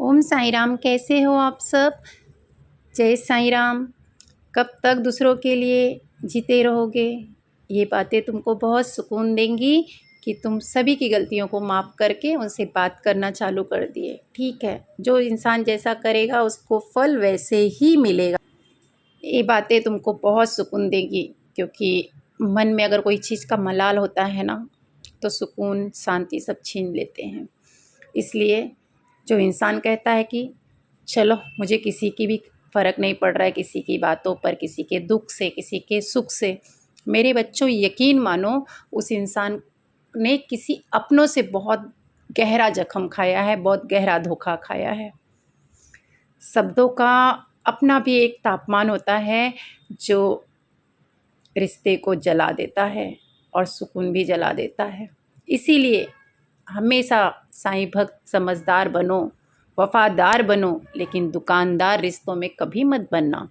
ओम साई राम। कैसे हो आप सब? जय साई राम। कब तक दूसरों के लिए जीते रहोगे? ये बातें तुमको बहुत सुकून देंगी कि तुम सभी की गलतियों को माफ़ करके उनसे बात करना चालू कर दिए। ठीक है, जो इंसान जैसा करेगा उसको फल वैसे ही मिलेगा। ये बातें तुमको बहुत सुकून देगी, क्योंकि मन में अगर कोई चीज़ का मलाल होता है ना, तो सुकून शांति सब छीन लेते हैं। इसलिए जो इंसान कहता है कि चलो मुझे किसी की भी फ़र्क नहीं पड़ रहा है, किसी की बातों पर, किसी के दुख से, किसी के सुख से, मेरे बच्चों यकीन मानो उस इंसान ने किसी अपनों से बहुत गहरा जख्म खाया है, बहुत गहरा धोखा खाया है। शब्दों का अपना भी एक तापमान होता है जो रिश्ते को जला देता है और सुकून भी जला देता है। इसीलिए हमेशा साईं भक्त समझदार बनो, वफादार बनो, लेकिन दुकानदार रिश्तों में कभी मत बनना।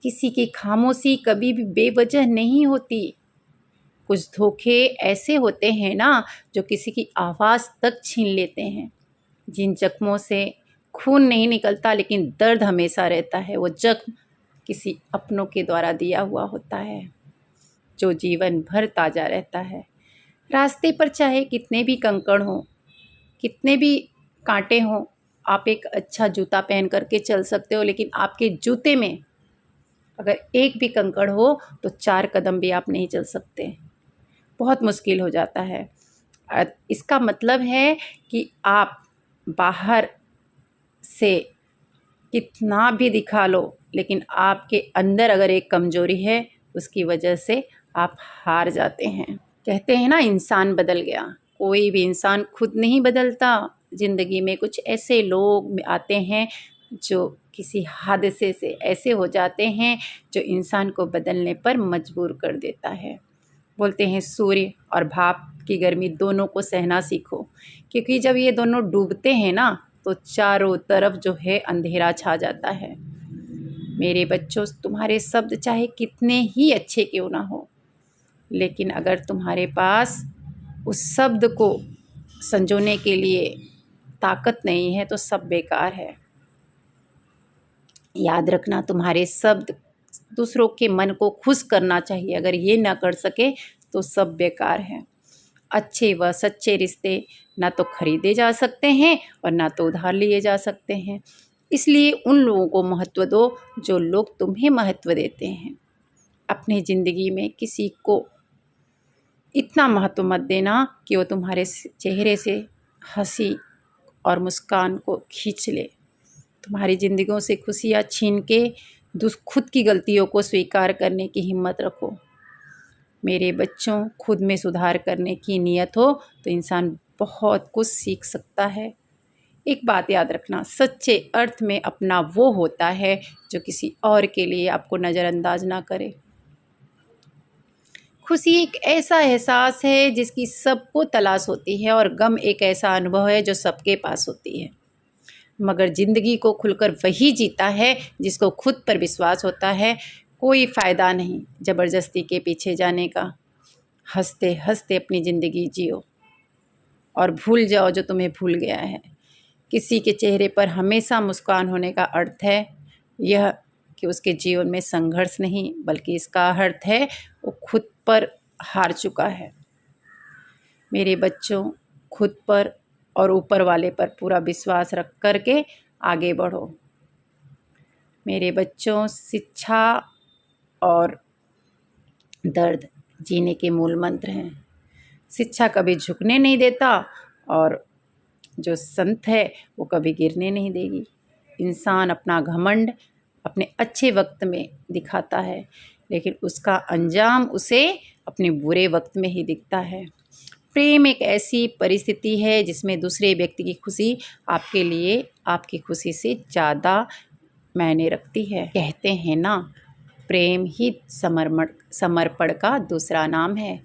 किसी की खामोशी कभी भी बेवजह नहीं होती। कुछ धोखे ऐसे होते हैं ना, जो किसी की आवाज़ तक छीन लेते हैं। जिन जख्मों से खून नहीं निकलता लेकिन दर्द हमेशा रहता है, वो जख्म किसी अपनों के द्वारा दिया हुआ होता है, जो जीवन भर ताज़ा रहता है। रास्ते पर चाहे कितने भी कंकड़ हों, कितने भी कांटे हों, आप एक अच्छा जूता पहन करके चल सकते हो, लेकिन आपके जूते में अगर एक भी कंकड़ हो तो 4 कदम भी आप नहीं चल सकते। बहुत मुश्किल हो जाता है। इसका मतलब है कि आप बाहर से कितना भी दिखा लो, लेकिन आपके अंदर अगर एक कमज़ोरी है, उसकी वजह से आप हार जाते हैं। कहते हैं ना, इंसान बदल गया। कोई भी इंसान खुद नहीं बदलता। ज़िंदगी में कुछ ऐसे लोग आते हैं जो किसी हादसे से ऐसे हो जाते हैं जो इंसान को बदलने पर मजबूर कर देता है। बोलते हैं सूर्य और भाप की गर्मी दोनों को सहना सीखो, क्योंकि जब ये दोनों डूबते हैं ना, तो चारों तरफ जो है अंधेरा छा जाता है। मेरे बच्चों, तुम्हारे शब्द चाहे कितने ही अच्छे क्यों ना हो, लेकिन अगर तुम्हारे पास उस शब्द को संजोने के लिए ताकत नहीं है तो सब बेकार है। याद रखना, तुम्हारे शब्द दूसरों के मन को खुश करना चाहिए। अगर ये ना कर सके तो सब बेकार है। अच्छे व सच्चे रिश्ते ना तो खरीदे जा सकते हैं और ना तो उधार लिए जा सकते हैं। इसलिए उन लोगों को महत्व दो जो लोग तुम्हें महत्व देते हैं। अपनी ज़िंदगी में किसी को इतना महत्व मत देना कि वो तुम्हारे चेहरे से हंसी और मुस्कान को खींच ले। तुम्हारी ज़िंदगियों से खुशियाँ छीन के खुद की गलतियों को स्वीकार करने की हिम्मत रखो। मेरे बच्चों, खुद में सुधार करने की नीयत हो तो इंसान बहुत कुछ सीख सकता है। एक बात याद रखना, सच्चे अर्थ में अपना वो होता है जो किसी और के लिए आपको नज़रअंदाज ना करे। खुशी एक ऐसा एहसास है जिसकी सबको तलाश होती है, और गम एक ऐसा अनुभव है जो सबके पास होती है। मगर ज़िंदगी को खुलकर वही जीता है जिसको खुद पर विश्वास होता है। कोई फ़ायदा नहीं ज़बरदस्ती के पीछे जाने का। हंसते हंसते अपनी ज़िंदगी जियो और भूल जाओ जो तुम्हें भूल गया है। किसी के चेहरे पर हमेशा मुस्कान होने का अर्थ है यह कि उसके जीवन में संघर्ष नहीं, बल्कि इसका अर्थ है वो खुद पर हार चुका है। मेरे बच्चों, खुद पर और ऊपर वाले पर पूरा विश्वास रख करके आगे बढ़ो। मेरे बच्चों, शिक्षा और दर्द जीने के मूल मंत्र हैं। शिक्षा कभी झुकने नहीं देता, और जो संत है वो कभी गिरने नहीं देगी। इंसान अपना घमंड अपने अच्छे वक्त में दिखाता है, लेकिन उसका अंजाम उसे अपने बुरे वक्त में ही दिखता है। प्रेम एक ऐसी परिस्थिति है जिसमें दूसरे व्यक्ति की खुशी आपके लिए आपकी खुशी से ज़्यादा मायने रखती है। कहते हैं ना, प्रेम ही समर्पण का दूसरा नाम है।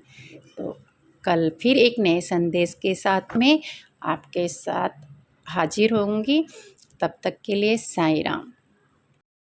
तो कल फिर एक नए संदेश के साथ में आपके साथ हाजिर होंगी। तब तक के लिए साईं राम।